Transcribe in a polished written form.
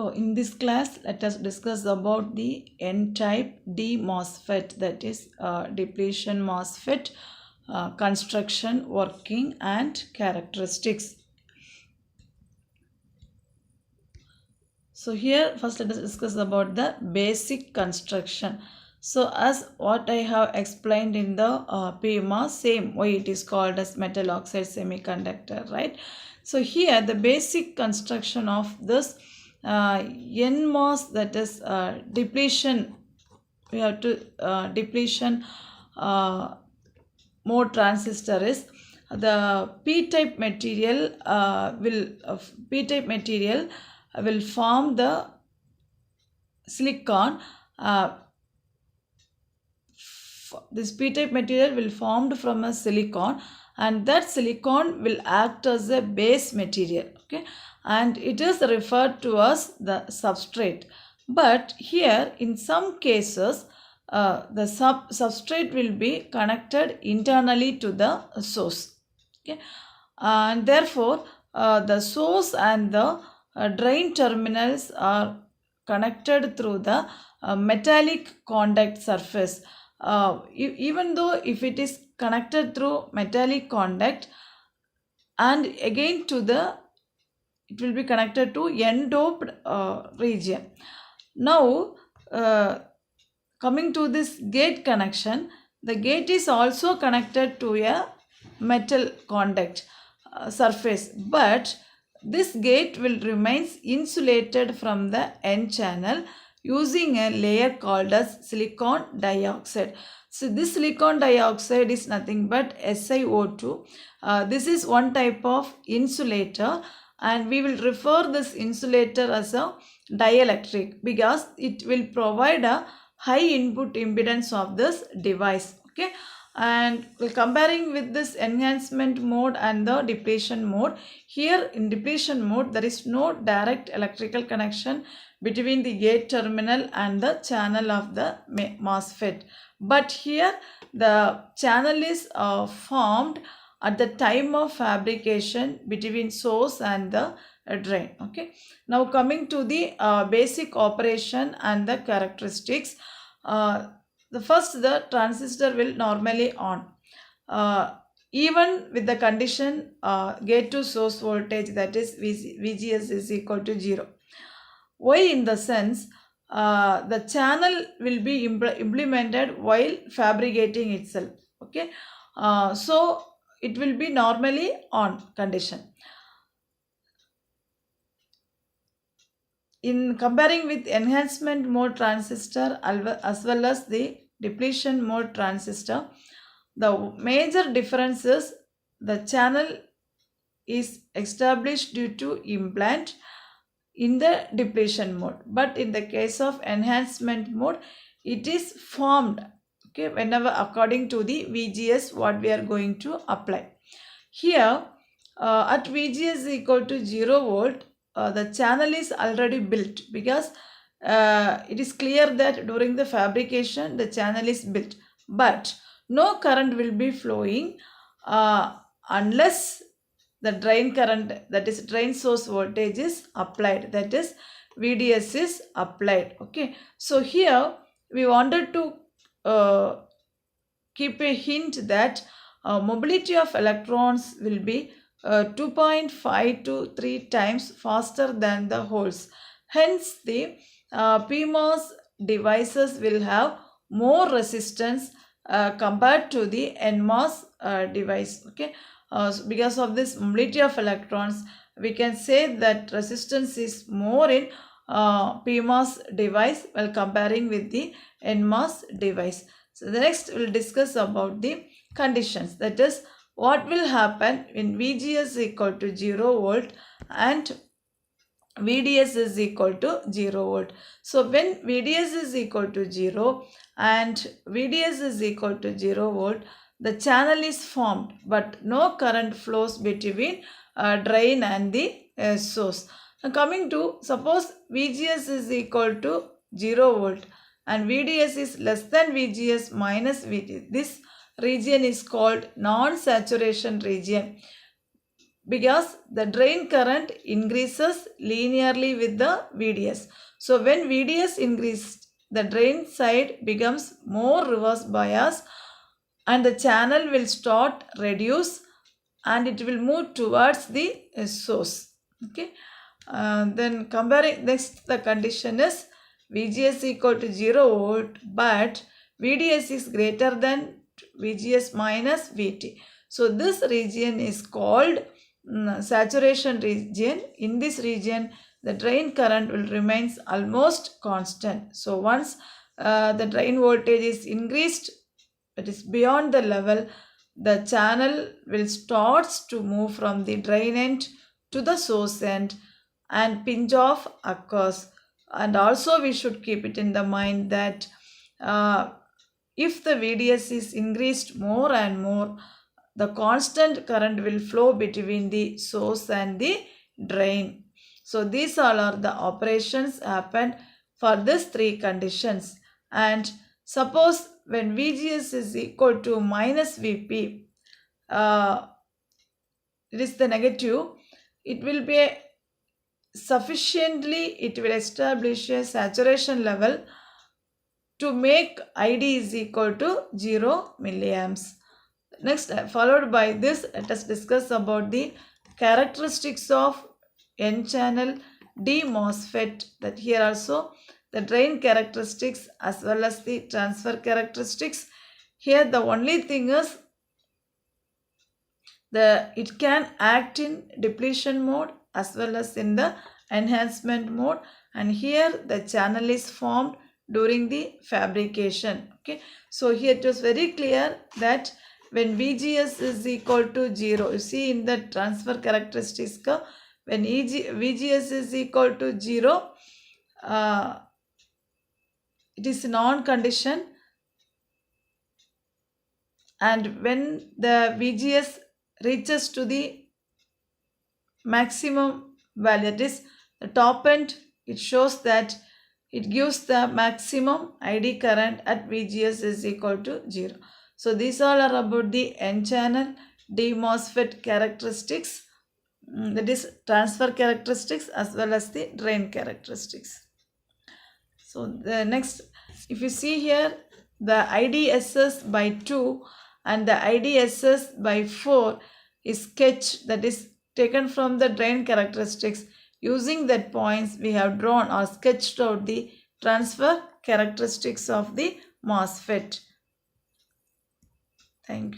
In this class, let us discuss about the N-type D MOSFET, that is depletion MOSFET, construction, working and characteristics. So here first let us discuss about the basic construction. So as what I have explained in the PMOS, same why it is called as metal oxide semiconductor, right? So here the basic construction of this NMOS, that is depletion, we have to depletion mode transistor is the p-type material will form the silicon. This p-type material will formed from a silicon, and that silicon will act as a base material, okay, and it is referred to as the substrate. But here in some cases the substrate will be connected internally to the source, okay, and therefore the source and the drain terminals are connected through the metallic contact surface. Even though if it is connected through metallic contact, and again it will be connected to n-doped region. Now coming to this gate connection, the gate is also connected to a metal contact surface, but this gate will remain insulated from the N channel using a layer called as silicon dioxide. So this silicon dioxide is nothing but SiO2. This is one type of insulator, and we will refer this insulator as a dielectric because it will provide a high input impedance of this device, okay. And we're comparing with this enhancement mode and the depletion mode. Here in depletion mode, there is no direct electrical connection between the gate terminal and the channel of the MOSFET. But here the channel is formed at the time of fabrication between source and the drain, okay. Now coming to the basic operation and the characteristics. The transistor will normally on even with the condition gate to source voltage, that is VGS is equal to 0. Why? In the sense the channel will be implemented while fabricating itself, okay. So it will be normally on condition. In comparing with enhancement mode transistor as well as the depletion mode transistor, the major difference is the channel is established due to implant in the depletion mode, but in the case of enhancement mode it is formed, okay, whenever according to the VGS what we are going to apply. Here at VGS equal to 0 volt, the channel is already built because it is clear that during the fabrication the channel is built, but no current will be flowing unless the drain current, that is drain source voltage, is applied, that is VDS is applied, okay. So here we wanted to keep a hint that mobility of electrons will be 2.5 to 3 times faster than the holes. Hence the PMOS devices will have more resistance compared to the NMOS device, okay. So because of this mobility of electrons, we can say that resistance is more in PMOS device while comparing with the NMOS device. So the next we'll discuss about the conditions, that is what will happen when VGS equal to 0 volt and VDS is equal to 0 volt. So when VDS is equal to 0 and VDS is equal to 0 volt, the channel is formed but no current flows between drain and the source. Now coming to, suppose VGS is equal to 0 volt and VDS is less than VGS minus VDS. This region is called non-saturation region. because the drain current increases linearly with the VDS. So when VDS increases, the drain side becomes more reverse bias and the channel will start reduce and it will move towards the source. Okay. Then comparing, next the condition is VGS equal to 0 volt but VDS is greater than VGS minus VT. So this region is called saturation region. In this region the drain current will remains almost constant. So once the drain voltage is increased, it is beyond the level, the channel will starts to move from the drain end to the source end and pinch off occurs. And also we should keep it in the mind that if the VDS is increased more and more, the constant current will flow between the source and the drain. So these all are the operations happened for these three conditions. And suppose when VGS is equal to minus VP, it is the negative, it will be sufficiently, it will establish a saturation level to make ID is equal to 0 milliamps. Next, followed by this, let us discuss about the characteristics of N-channel D MOSFET. That here also the drain characteristics as well as the transfer characteristics. Here the only thing is it can act in depletion mode as well as in the enhancement mode, and here the channel is formed during the fabrication. Okay, so here it was very clear that when VGS is equal to 0, you see in the transfer characteristics curve, when VGS is equal to 0, it is non-condition, and when the VGS reaches to the maximum value, that is the top end, it shows that it gives the maximum ID current at VGS is equal to 0. So these all are about the N-channel D MOSFET characteristics, that is transfer characteristics as well as the drain characteristics. So the next, if you see here, the IDSS by 2 and the IDSS by 4 is sketched, that is taken from the drain characteristics. Using that points we have drawn or sketched out the transfer characteristics of the MOSFET. Thank you.